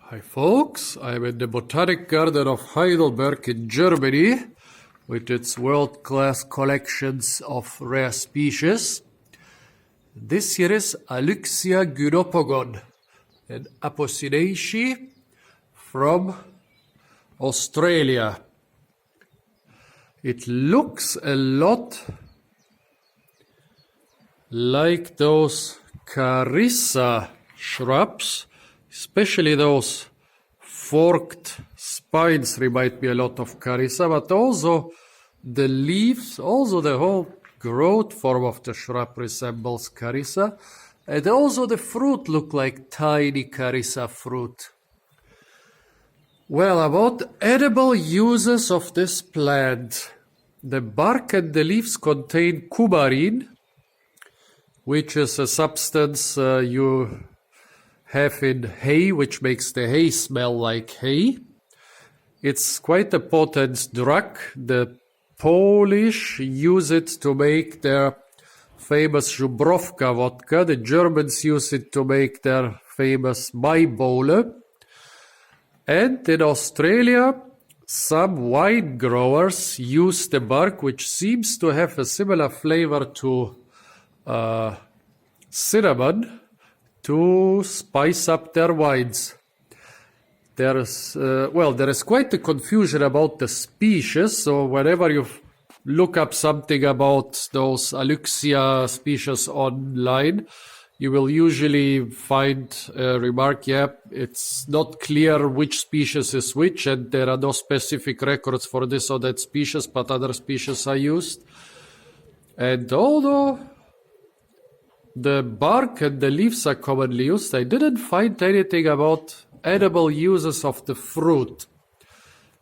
Hi folks, I'm in the Botanic Garden of Heidelberg in Germany with its world-class collections of rare species. This here is Alyxia gynopogon, an Apocynaceae from Australia. It looks a lot like those Carissa shrubs, especially those forked spines remind me a lot of Carissa, but also the leaves, also the whole growth form of the shrub resembles Carissa, and also the fruit look like tiny Carissa fruit. Well, about edible uses of this plant. The bark and the leaves contain coumarin, which is a substance you have in hay, which makes the hay smell like hay. It's quite a potent drug. The Polish use it to make their famous Żubrówka vodka. The Germans use it to make their famous Maibowle. And in Australia, some wine growers use the bark, which seems to have a similar flavor to cinnamon, to spice up their wines. There is quite a confusion about the species, so whenever you look up something about those Alyxia species online, you will usually find a remark, it's not clear which species is which, and there are no specific records for this or that species, but other species are used. And although the bark and the leaves are commonly used, I didn't find anything about edible uses of the fruit.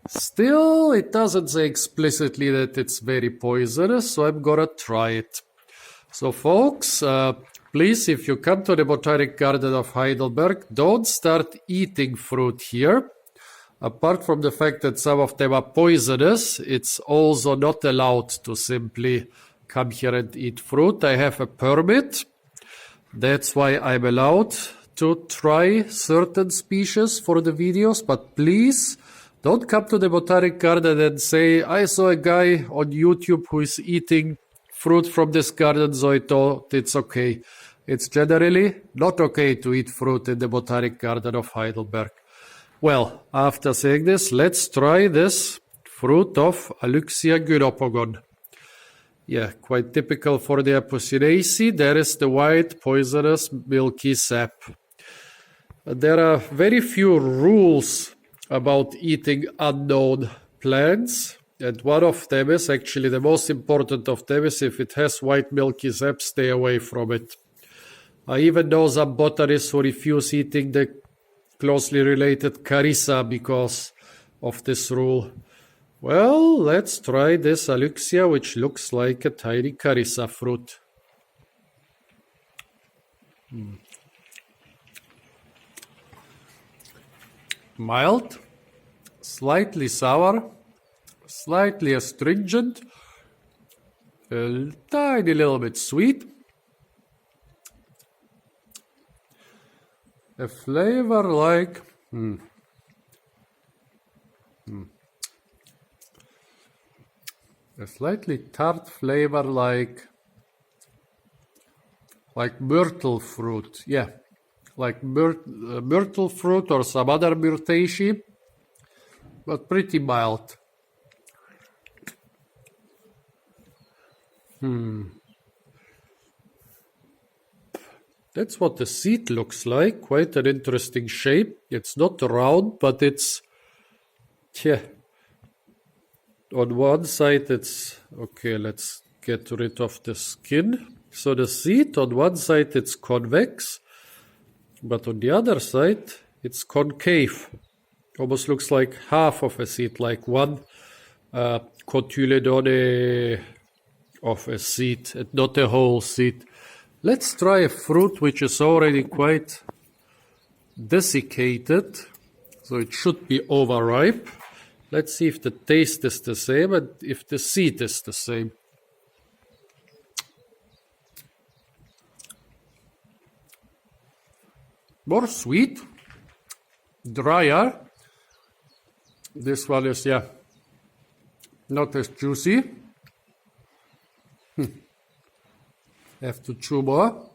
Still, it doesn't say explicitly that it's very poisonous, so I'm gonna try it. So folks, please, if you come to the Botanic Garden of Heidelberg, don't start eating fruit here. Apart from the fact that some of them are poisonous, it's also not allowed to simply come here and eat fruit. I have a permit. That's why I'm allowed to try certain species for the videos, but please don't come to the Botanic Garden and say, I saw a guy on YouTube who is eating fruit from this garden, so I thought it's okay. It's generally not okay to eat fruit in the Botanic Garden of Heidelberg. Well, after saying this, let's try this fruit of Alyxia gynopogon. Yeah, quite typical for the Apocynaceae. There is the white, poisonous, milky sap. There are very few rules about eating unknown plants, and one of them is actually the most important of them is if it has white, milky sap, stay away from it. I even know some botanists who refuse eating the closely related Carissa because of this rule. Well, let's try this Alyxia, which looks like a tiny Carissa fruit. Mild, slightly sour, slightly astringent, a tiny little bit sweet. A flavor like... A slightly tart flavor like myrtle fruit. Yeah, like myrtle fruit or some other myrtaceae, but pretty mild. That's what the seed looks like. Quite an interesting shape. It's not round, but it's... Yeah. On one side it's... Okay, let's get rid of the skin. So the seed, on one side it's convex, but on the other side it's concave. Almost looks like half of a seed, like one cotyledone of a seed, and not a whole seed. Let's try a fruit which is already quite desiccated, so it should be overripe. Let's see if the taste is the same and if the seed is the same. More sweet, drier. This one is, yeah, not as juicy. Have to chew more.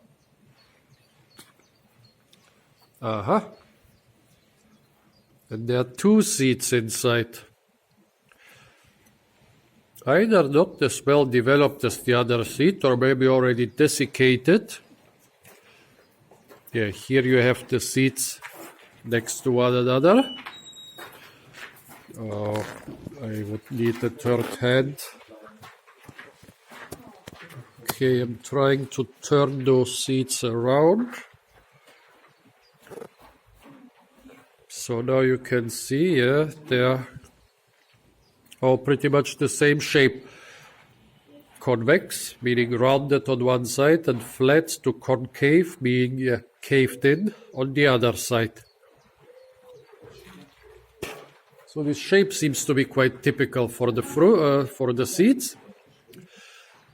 And there are 2 seeds inside. Either not as well developed as the other seed, or maybe already desiccated. Yeah, here you have the seeds next to one another. Oh, I would need a third hand. Okay, I'm trying to turn those seeds around. So now you can see, yeah, they're all pretty much the same shape. Convex, meaning rounded on one side, and flat to concave, meaning caved in on the other side. So this shape seems to be quite typical for the for the seeds.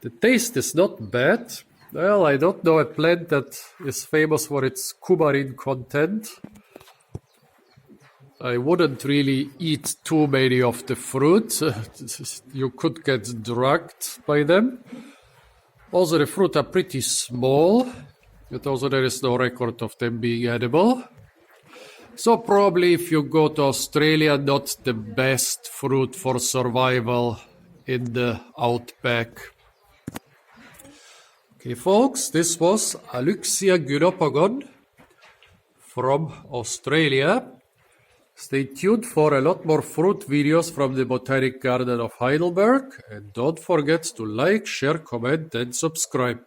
The taste is not bad. Well, I don't know a plant that is famous for its coumarin content. I wouldn't really eat too many of the fruit. You could get drugged by them. Also, the fruit are pretty small, but also there is no record of them being edible. So probably if you go to Australia, not the best fruit for survival in the outback. Okay, folks, this was Alyxia gynopogon from Australia. Stay tuned for a lot more fruit videos from the Botanic Garden of Heidelberg, and don't forget to like, share, comment and subscribe.